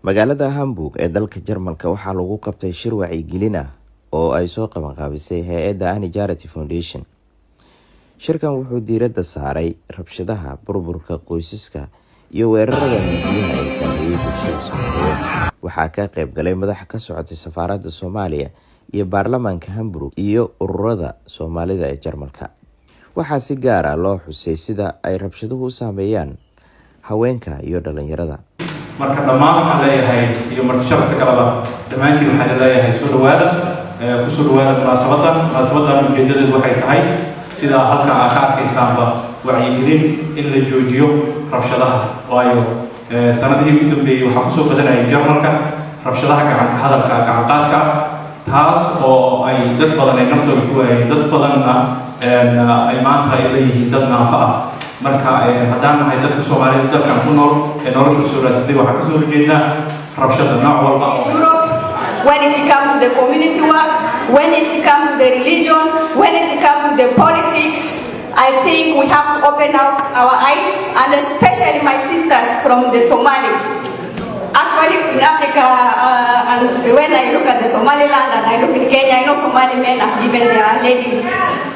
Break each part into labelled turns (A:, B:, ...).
A: magaalada Hamburg ee dalka Jarmalka waxaa lagu qabtay shir wacyigelin ah oo ay soo qabanqaabisay hay'adda Ani Charity Foundation. Shirkan wuxuu diiradda saaray rabshadaha, burburka qoysaska iyo weerarada mindiyaha ay saameeyay bulshada Soomaaliyeed. Waxaa ka qayb galay madax ka socotay safaaradda Soomaaliya iyo baarlamaanka Hamburg iyo ururada Soomaalida ee Jarmalka. Waxaa si gaar ah loo xusay sida ay rabshaduhu u saameeyaan haweenka iyo dhalinyarada.
B: marka dhammaan waxaan leeyahay iyo marti sharafta kalaba dhammaantiin waxaan leeyahay soo dhawaada munaasabadan ujeedadeedu waxay tahay sida halka aad ka arkaysaanba wacyigelin in la joojiyo rabshadaha waayo sanadihii ugu dambeeyay waxaa kusoo badanayay Jarmalka rabshadaha gacanka hadalka gacan qaadka taas oo ay dad badan ay naftooda ku waayeen dad badanna ay maanta ay leeyihiin dad naafa ah marka haddaan nahay dadka Soomaaliyeed dalkan ku nool ee nolosha soo raasatay waxaa kasoo horjeednaa rabshada nooc walba
C: when it comes to the community work, when it comes to the religion, when it comes to the politics, I think we have to open up our eyes, and especially my sisters from the Somali. Actually, in Africa, and when I look at the Somaliland and I look in Kenya, I know Somali men have given their ladies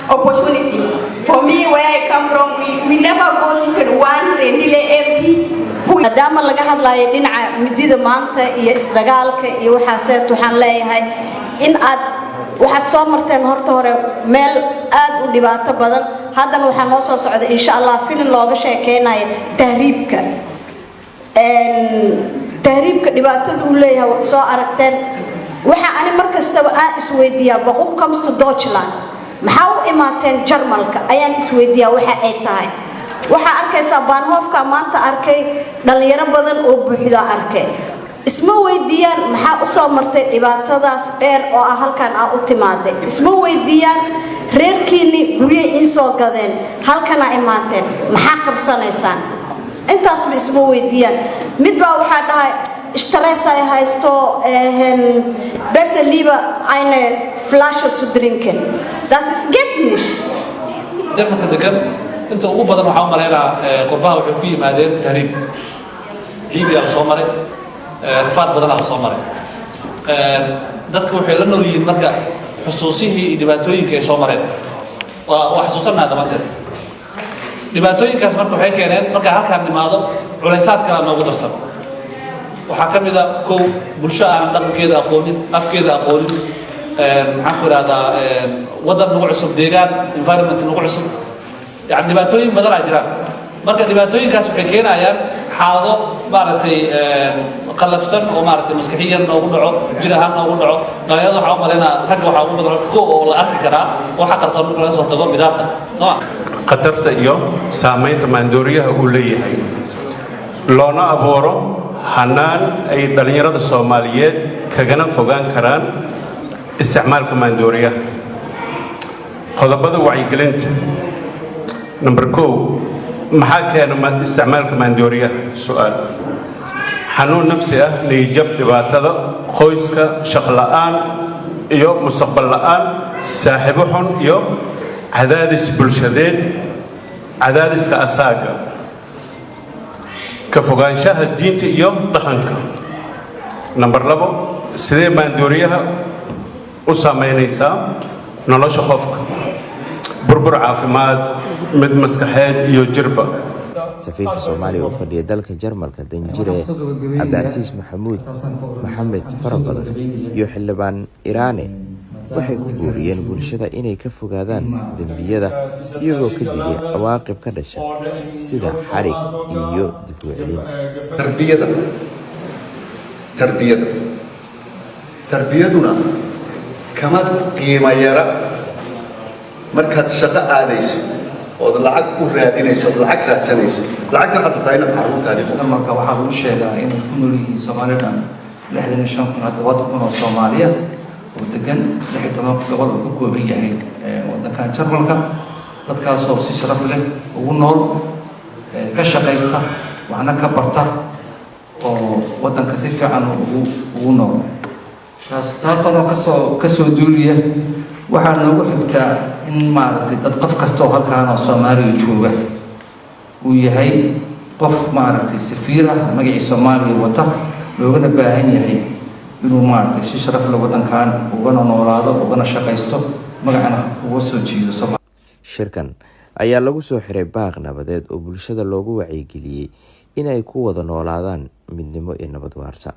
C: opportunity. For me, where I come from, we never go to one Rendile MP.
D: maadaama laga hadlayo dhinaca midida maanta iyo isdagaalka iyo waxaasee waxaan leeyahay in aad waxaad soo marteen horta hore meel aad u dhibaato badan haddana waxaa noo soo socda insha Allah filin looga sheekeynayo tahriibka dhibaatada uu leeyahay wax soo aragteen waxa ani markastaba aan isweydiiyaa waxa comes to Deutschland maxaa u imaateen Jarmalka ayaan isweydiiyaa waxa ay tahay waxa arkaysa Bahnhofka maanta arkay dhalinyaro badan oo buuxda arkay isma weydiiyaan maxaa u soo martay dhibaatadaas dheer oo halkan u timaaday isma weydiiyaan reerkiini guriga in soo gadeen halkan ay imaateen maxaa qabsanaysaan intaas ma isma weydiiyaan mid baa waxa dhahay stress ay haysto bes lieber eine Flasche zu trinken das ist geht nicht
E: انت ugu badan waxa u maleeyaa qurbaha wuxuu ku yimaadeen tahriib ciibi aan soo maray rafaad badan aan soo maray dadku waxay la nool yihiin marka xusuusihii dhibaatooyinka ay soo mareen waa xusuusanaa dhamaanteed dhibaatooyinkaas marka waxay keeneen marka halkaan nimaado culaysaad kala noogu darsan waxaa ka mid ah kow bulsho aan dhaqankeeda aqoonin afkeeda aqoonin maxaan ku ihahdaa wadan nagu cusub deegaan environment nagu cusub يعني dhibaatooyin badan ay jiraan marka dhibaatooyinkaas waxay keenayaan xaalado maaragtay qalafsan oo maaragtay maskaxiyan noogu dhaco jir ahaan noogu dhaco dhalinyarada waxa u maleynaa rag waxa ugu badan ko oo la arki karaa waxa qarsoon marka laga soo tago bidaarta soo
B: qatarta iyo saameynta maandooriyaha uu leeyahay loona abuuro hanaan ay dhalinyarada Soomaaliyeed kagana fogaan karaan isticmaalka maandooriyaha qodobada wacyigelinta number 2 maxaa keena isticmaalka maandooriyaha su'aal xanuun nafsi ah niyad dhibaatada qoyska shaqo la'aan iyo mustaqbal la'aan saaxiibo xun iyo cadaadis bulshadeed cadaadiska asaaga ka fogaanshaha diinta iyo dhaqanka number 2 sidee maandooriyaha u saameynaysaa nolosha qofka burbur caafimaad mid maskaxeed iyo jirba
A: safiirka Soomaaliya oo fadhiya dalka Jarmalka Danjire Abdulaziz Maxamed Farabadan iyo xildhibaan Iraane waxay ku guuriyeen bulshada inay ka fogaadaan dambiyada iyagoo ka digay cawaaqib ka dhasha sida xarig iyo dib u celin
F: tarbiyaduna kama qiimo yara markaad shaqo aadayso oo lacag ku raadinayso lacag raadsanayso lacagta hadda taayna caruurtaadi
G: marka waxa lagu sheegaa in ku nool yihiin Soomaalida 65 kun hadda waddan oo Soomaaliya oo degan 16 gobol oo ka kooban yahay waddanka Jarmalka dadkaas oo si sharaf leh ugu nool ka shaqaysta waxna ka barta oo waddanka si fiican ugu nool taasoo ka soo duuliya waxaa noogu xigtaa in maaragtay dad qof kasta oo halkaan oo Soomaaliya jooga uu yahay qof maaragtay safiir ah magacii Soomaaliya wata loogana baahan yahay inuu maaragtay si sharaf leh wadankan ugana noolaado ugana shaqaysto magacana uga soo jiido Soomaaliya.
A: Shirkan ayaa lagu soo xiray baaq nabadeed oo bulshada loogu wacyigeliyay in ay ku wada noolaadaan midnimo iyo nabad waarta.